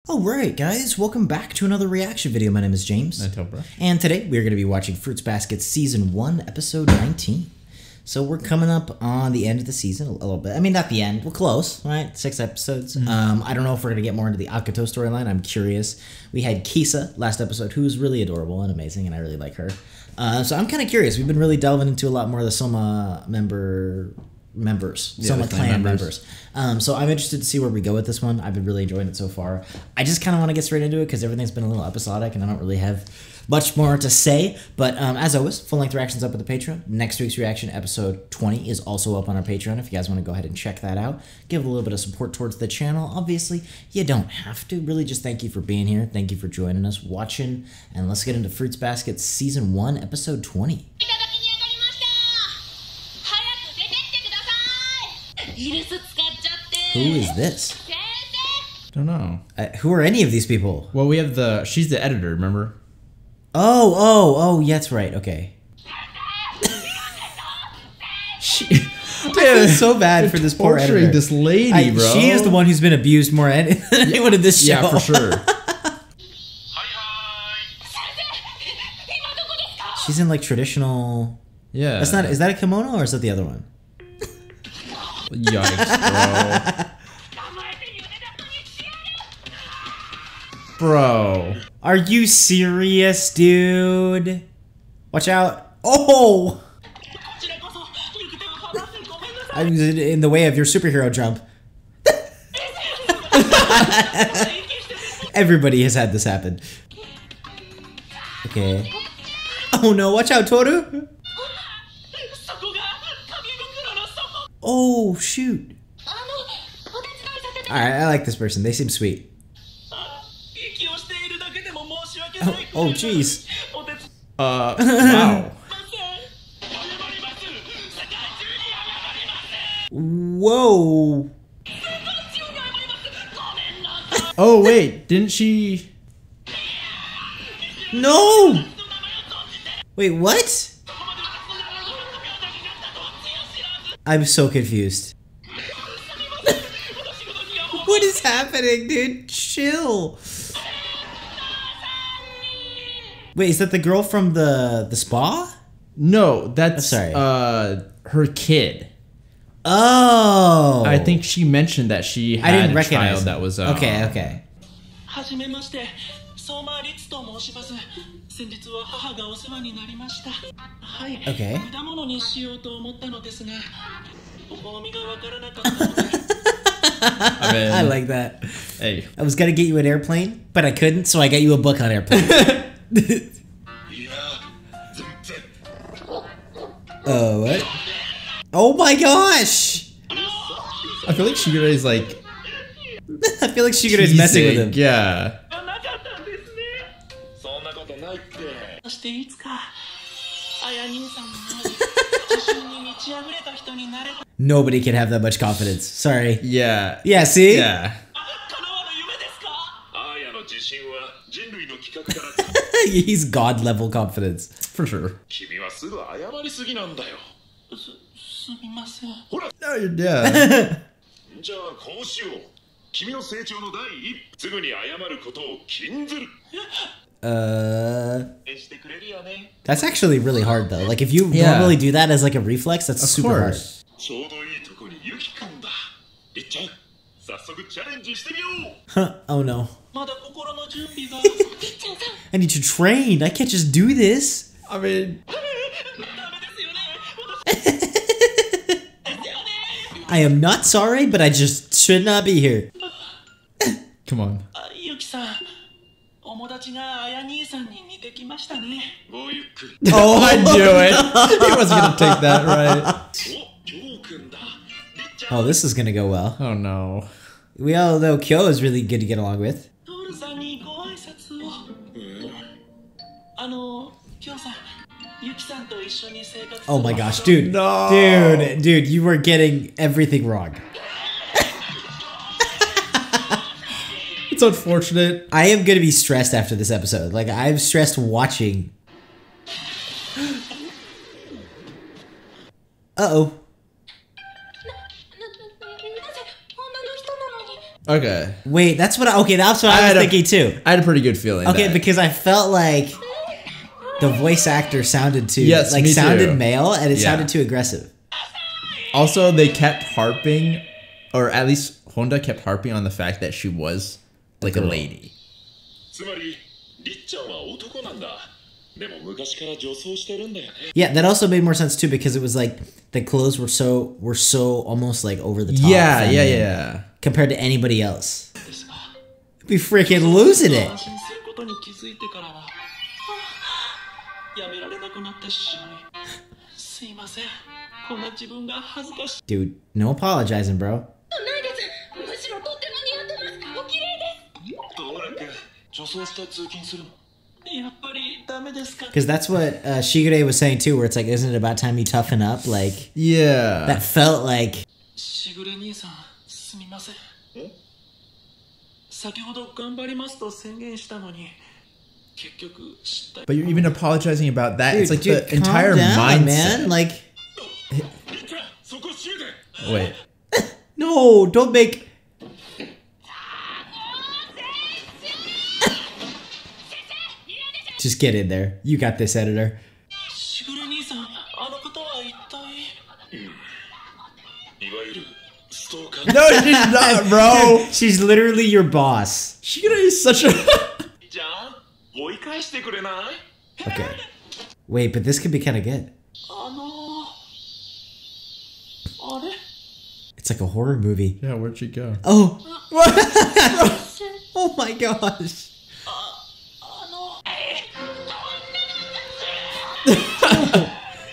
Alright guys, welcome back to another reaction video. My name is James. And today we're going to be watching Fruits Basket Season 1, Episode 19. So we're coming up on the end of the season a little bit. I mean, not the end. We're close, right? 6 episodes. I don't know if we're going to get more into the Akoto storyline. I'm curious. We had Kisa last episode, who's really adorable and amazing, and I really like her. So I'm kind of curious. We've been really delving into a lot more of the Soma Soma clan members. So I'm interested to see where we go with this one. I've been really enjoying it so far. I just kind of want to get straight into it because everything's been a little episodic and I don't really have much more to say. But as always, full-length reactions up with the Patreon. Next week's reaction, episode 20, is also up on our Patreon if you guys want to go ahead and check that out. Give a little bit of support towards the channel. Obviously, you don't have to. Really just thank you for being here. Thank you for joining us, watching, and let's get into Fruits Basket Season 1, Episode 20. Who is this? Don't know. Who are any of these people? Well, we have she's the editor, remember? Oh, yeah, that's right, okay. I feel so bad for this poor editor. Torturing this lady, bro. She is the one who's been abused more than anyone in this show. Yeah, for sure. She's in like traditional... Yeah. That's not... Is that a kimono or is that the other one? Yikes, bro. Bro. Are you serious, dude? Watch out. Oh! I was in the way of your superhero jump. Everybody has had this happen. Okay. Oh no, watch out, Toru! Oh, shoot. Alright, I like this person. They seem sweet. Oh, jeez. Wow. Whoa. Oh, wait. Didn't she... No! Wait, what? I'm so confused. What is happening, dude? Chill. Wait, is that the girl from the spa? No, that's sorry. Her kid. Oh. I think she mentioned that she had a child that was Okay, okay. Okay. I like that. Hey. I was gonna get you an airplane, but I couldn't, so I got you a book on airplane. Oh, what? Oh my gosh! I feel like Shigure like... I feel like Shigure is messing with him. Yeah. Nobody can have that much confidence. Sorry. Yeah. Yeah, see? Yeah. He's god level confidence. For sure. No, you're dead. That's actually really hard though. Like if you normally do that as like a reflex, that's super hard. Huh, oh no. I need to train. I can't just do this. I mean... I am not sorry, but I just should not be here. Come on. Oh, I knew it. He wasn't gonna take that right. Oh, this is gonna go well. Oh no. We all know Kyo is really good to get along with. Oh my gosh, dude. No. Dude, you were getting everything wrong. It's unfortunate. I am gonna be stressed after this episode. Like, I'm stressed watching. Uh-oh. Okay. Wait, that's what I was thinking too. I had a pretty good feeling. Okay, because I felt like the voice actor sounded too me sounded too. male and it Yeah. sounded too aggressive. Also, they kept harping, or at least Honda kept harping on the fact that she was like a lady. つまりりっちゃんは男なんだ。でも昔から女装してるんだよね。 Yeah, that also made more sense too because it was like the clothes were so almost like over the top. Yeah, feminine yeah. Compared to anybody else. Be freaking losing it. 安心することに気づいてからはやめられなくなってしまい。すいません。こんな自分が恥ずかしい。 Dude, no apologizing, bro. ないです。むしろとっても似合ってます。お綺麗です。どうだっけ？女装して通勤するの？やっぱりダメですか？ Because that's what Shigure was saying too, where it's like, isn't it about time you toughen up? Like, Yeah. that felt like. しぐれ兄さん、すみません。先ほど頑張りますと宣言したのに、結局失態。 But you're even apologizing about that. Dude, it's like dude, the entire calm down, mindset. man. Like, りっちゃん、そこ閉めて。 Wait. no, don't make. Just get in there. You got this, editor. しぐれ兄さん、あの方は一体。いわゆるストーカー。 No, she's not, bro. She's literally your boss. Shigure is such a. じゃあ、追い返してくれない？ Okay. Wait, but this could be kind of good. あれ？ It's like a horror movie. Yeah, where'd she go? Oh. Oh my gosh.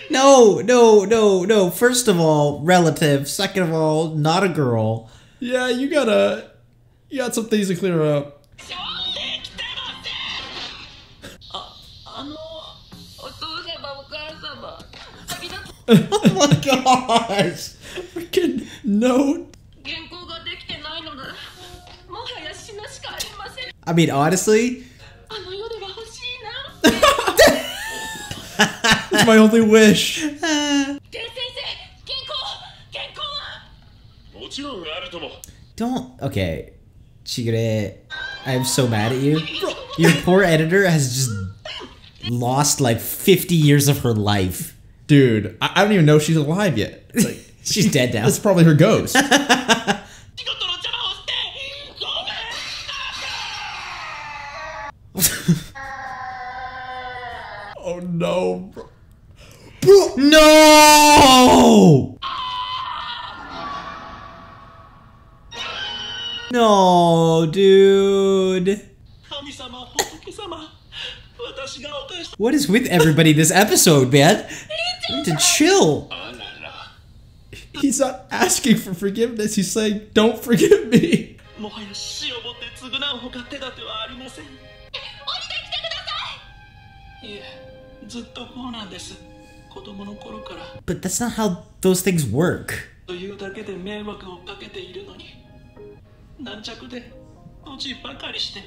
No. First of all, relative. Second of all, not a girl. Yeah, you got some things to clear up. お父様お母様。旅立つ Oh my gosh. Freaking no. 原稿ができてないのなら、もはや死ぬしかありません。 I mean, honestly, あの世では欲しいな。 It's my only wish. 天先生、原稿はもちろんあるとも。 don't. Okay. Shigure, I'm so mad at you. Your poor editor has just lost like 50 years of her life. Dude, I don't even know if she's alive yet. It's like, She's dead now. that's probably her ghost. 仕事の邪魔をしてごめん。 Oh no, bro. No! No, dude. 神様、仏様、私が犯した。 What is with everybody this episode, man? You need to chill. あらら。 He's not asking for forgiveness. He's saying, "Don't forgive me." もはや死をもって償うほか手立てはありません。降りてきてください。いえ、ずっとこうなんです。子供の頃から But that's not how those things work. というだけで迷惑をかけているのに、軟弱でドジばかりして。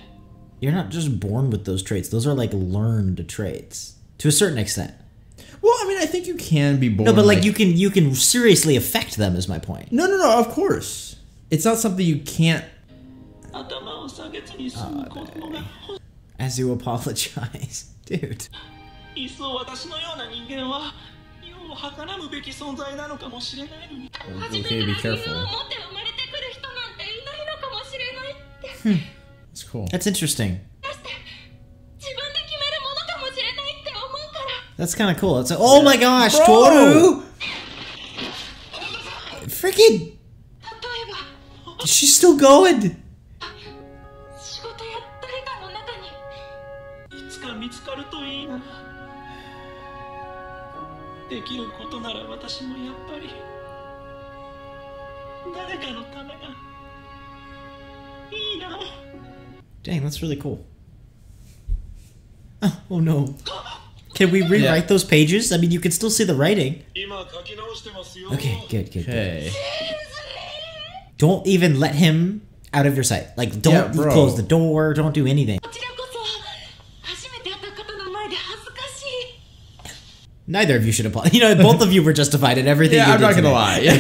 You're not just born with those traits. Those are like learned traits to a certain extent. Well, I mean, I think you can be born. No, but like you can seriously affect them is my point. No, of course. It's not something you can't. 頭を下げずに済む子供が As you apologize. Dude. いっそ私のような人間は世を計らむべき存在なのかもしれないのに。 Okay, be 自分 careful. を持って生まれてくる人なんていないのかもしれないって。 It's cool. That's interesting. だして自分で決めるものかもしれないって思うから。 That's kind of cool. It's like, oh my gosh, Bro! Toru! Freaking, 例えば she's still going. 仕事や誰かの中にいつか見つかるといいな。できることなら私もやっぱり誰かのためがいいな。 Dang, that's really cool. Oh no. Can we rewrite those pages? I mean, you can still see the writing. 今書き直してますよ。 Okay, good. Okay. Don't even let him out of your sight. Like, don't Yeah, bro. close the door. Don't do anything. こちらこそ初めて会った方の前で恥ずかしい。 Neither of you should apologize. You know, both of you were justified in everything Yeah, you I'm did not gonna today. lie. Yeah.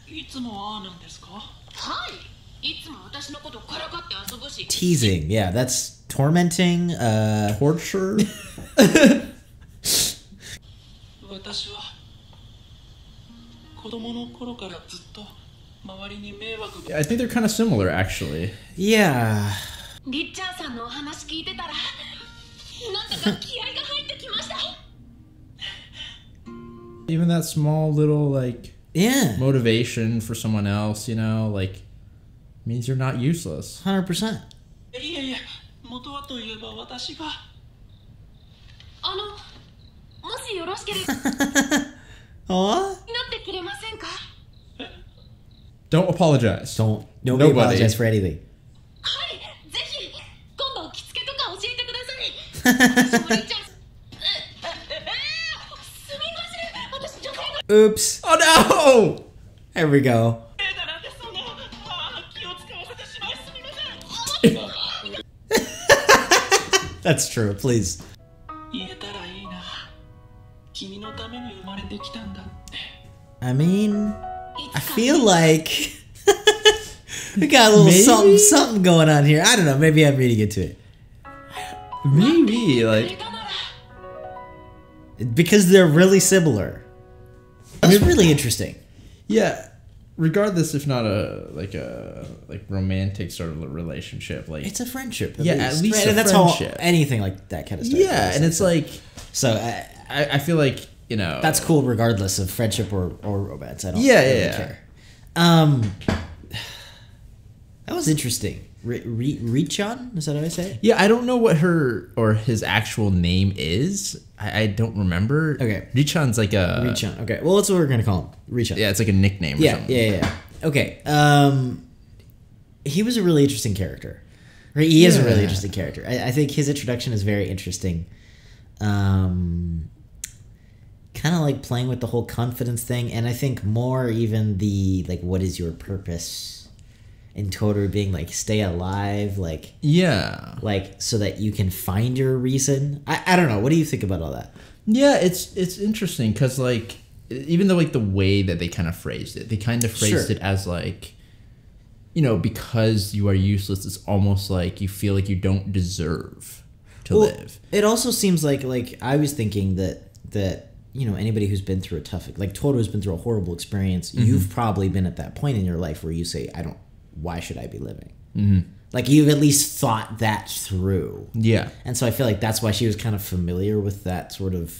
いつもああなんですか？はい、いつも teasing. Yeah, that's tormenting. Torture. 私は子供の頃からずっと周りに迷惑 I think they're kind of similar, actually. Yeah. りっちゃんさんのお話聞いてたらなんだか気合が入ってきました Even that small little, like, Yeah. motivation for someone else, you know, like, means you're not useless. 100%. いえいえ元はといえば私がもしよろしければ Aw. なってくれませんか Don't apologize. Nobody Nobody. apologize for anything. はいぜひ今度着付けとか教えてください私もりっちゃんすみません私女性の Oops. Oh no! There we go. だなんてそんな気を使わせてしまいすみません That's true. Please. 言えたらいいな君のために生まれてきたんだって I mean, I feel like we got a little something going on here. I don't know. Maybe I'm reading into it Maybe, like, たなら because they're really similar. That's really interesting. yeah. Regardless, if not a romantic sort of relationship, like It's a friendship. Yeah, at least right? a And that's friendship. how anything like that kind of stuff. yeah, and it's like so. I feel like, you know, That's cool, regardless of friendship or romance. I don't Yeah, really yeah. care. That was interesting. Richon? Is that how I say it? Yeah, I don't know what her or his actual name is. I don't remember. Okay. Richan's like a Richon. Okay, well, that's what we're gonna call him. Richon. Yeah, it's like a nickname or Yeah, something. yeah. Okay. He was a really interesting character. Right? He is a really Yeah. interesting character. I think his introduction is very interesting. Kind of like playing with the whole confidence thing, and I think more even the like, what is your purpose? And Toru being like, stay alive, like so that you can find your reason. I don't know. What do you think about all that? Yeah, it's interesting because, like, even though, like, the way that they kind of phrased it, they kind of phrased Sure. it as, like, you know, because you are useless, it's almost like you feel like you don't deserve to live. It also seems like I was thinking that you know, anybody who's been through a tough, like Toru's been through a horrible experience, you've probably been at that point in your life where you say, why should I be living? Like, you've at least thought that through. Yeah. And so I feel like that's why she was kind of familiar with that sort of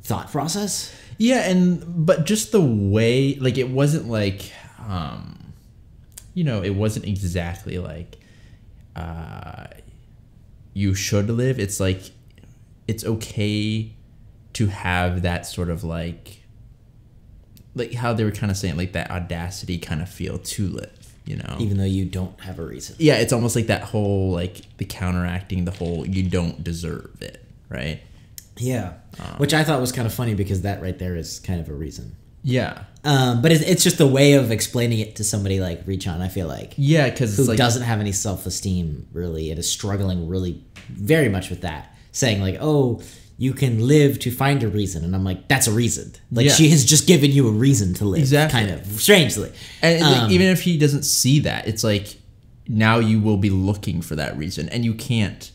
thought process. Yeah, but just the way, like, it wasn't like, you know, it wasn't exactly like, you should live. It's like, it's okay to have that sort of like how they were kind of saying, like, that audacity kind of feel to live, you know? Even though you don't have a reason. Yeah, it's almost like that whole, like, the counteracting the whole you don't deserve it, right? Yeah. Which I thought was kind of funny because that right there is kind of a reason. Yeah. But it's just a way of explaining it to somebody like Richon, I feel like. Yeah, because Who it's like... doesn't have any self-esteem, really, and is struggling really very much with that. Saying, like, oh, you can live to find a reason. And I'm like, that's a reason. Like, Yeah. she has just given you a reason to live. Exactly. Kind of. Strangely. And like, even if he doesn't see that, it's like, now you will be looking for that reason. And you can't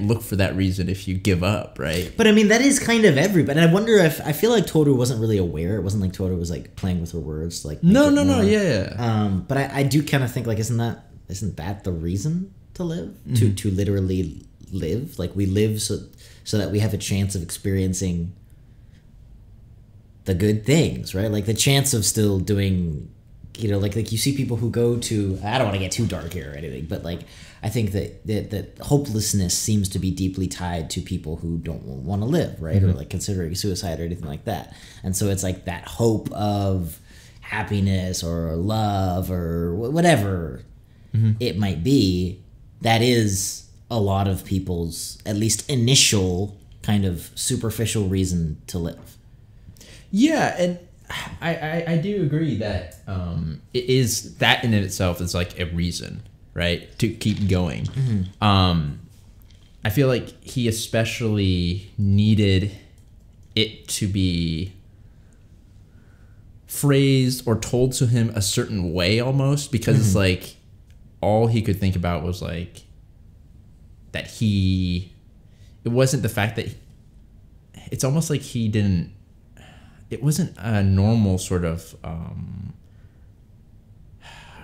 look for that reason if you give up, right? But I mean, that is kind of everybody. And I wonder if, I feel like Toru wasn't really aware. It wasn't like Toru was like playing with her words. Like, No, make it more- yeah. But I do kind of think, like, isn't that the reason to live? To literally live? Like, we live so that we have a chance of experiencing the good things, right? Like, the chance of still doing, you know, like you see people who go to, I don't want to get too dark here or anything, but like, I think that hopelessness seems to be deeply tied to people who don't want to live, right? Or like considering suicide or anything like that. And so it's like that hope of happiness or love or whatever it might be, that is a lot of people's, at least initial, kind of superficial reason to live. Yeah, and I do agree that it is, that in itself is like a reason, right, to keep going. I feel like he especially needed it to be phrased or told to him a certain way almost, because it's like all he could think about was like that it wasn't the fact that it's almost like he didn't, it wasn't a normal sort of, how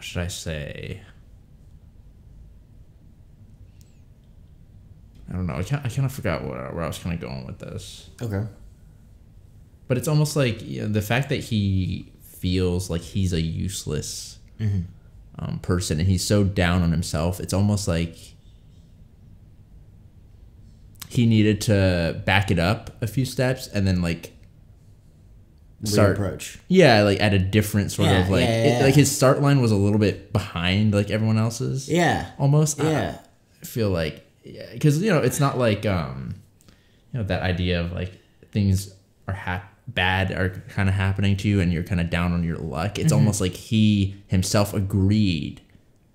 should I say? I don't know. I kind of forgot where I was kind of going with this. Okay. But it's almost like the fact that he feels like he's a useless person and he's so down on himself. It's almost like he needed to back it up a few steps and then like start Reapproach. Yeah, like at a different sort of like like his start line was a little bit behind like everyone else's. Yeah. Almost. Yeah. I feel like because it's not like that idea of like things are bad are kind of happening to you and you're kind of down on your luck. It's almost like he himself agreed.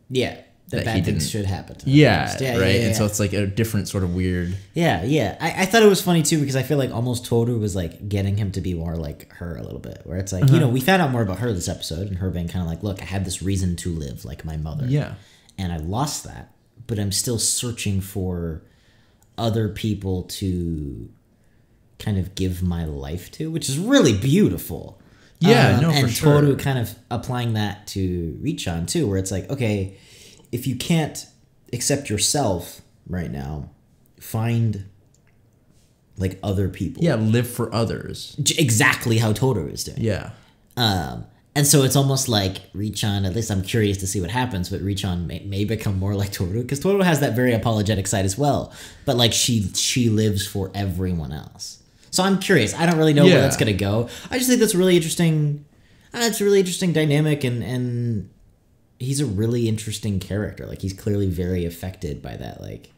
Yeah. That bad things should happen to him. Yeah, right. Yeah. And so it's like a different sort of weird. Yeah. I thought it was funny too because I feel like almost Toru was like getting him to be more like her a little bit. Where it's like we found out more about her this episode and her being kind of like, look, I had this reason to live like my mother. Yeah. And I lost that, but I'm still searching for other people to kind of give my life to, which is really beautiful. Yeah, and for sure. Toru kind of applying that to Richan too, where it's like, okay, if you can't accept yourself right now, find like other people. Yeah, live for others. Exactly how Toru is doing. Yeah. And so it's almost like Richan, at least I'm curious to see what happens, but Richan may become more like Toru, because Toru has that very apologetic side as well. But like she lives for everyone else. So I'm curious. I don't really know where that's going to go. I just think that's really interesting. It's a really interesting dynamic, and he's a really interesting character. Like, he's clearly very affected by that, like,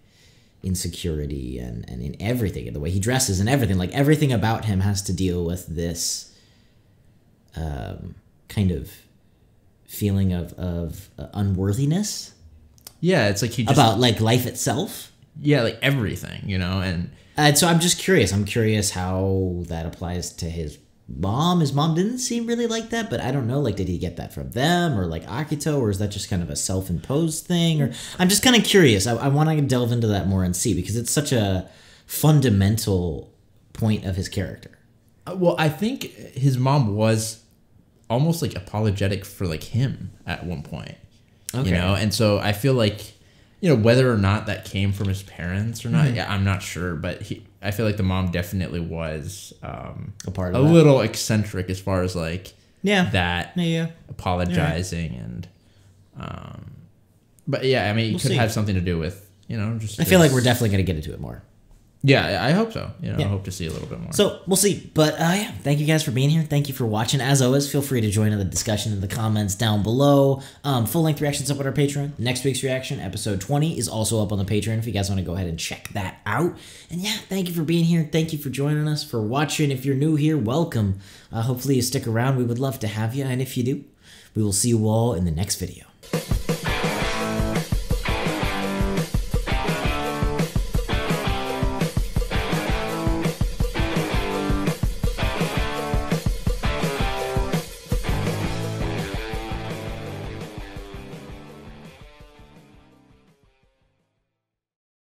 insecurity and in everything, and the way he dresses and everything. Like, everything about him has to deal with this kind of feeling of unworthiness. Yeah, it's like he just... About, like, life itself. Yeah, like everything, And so I'm just curious. I'm curious how that applies to his mom. His mom didn't seem really like that, but I don't know. Like, did he get that from them or like Akito, or is that just kind of a self-imposed thing? Or I'm just kind of curious. I want to delve into that more and see, because it's such a fundamental point of his character. Well, I think his mom was almost like apologetic for like him at one point, and so I feel like, whether or not that came from his parents or not, I'm not sure, but I feel like the mom definitely was a part of a little eccentric as far as like that apologizing and but yeah, I mean, it could have something to do with just. I feel like we're definitely going to get into it more. Yeah, I hope so. I hope to see a little bit more. So we'll see. But thank you guys for being here. Thank you for watching. As always, feel free to join in the discussion in the comments down below. Full-length reactions up on our Patreon. Next week's reaction, episode 20, is also up on the Patreon if you guys want to go ahead and check that out. And thank you for being here. Thank you for joining us, for watching. If you're new here, welcome. Hopefully you stick around. We would love to have you. And if you do, we will see you all in the next video.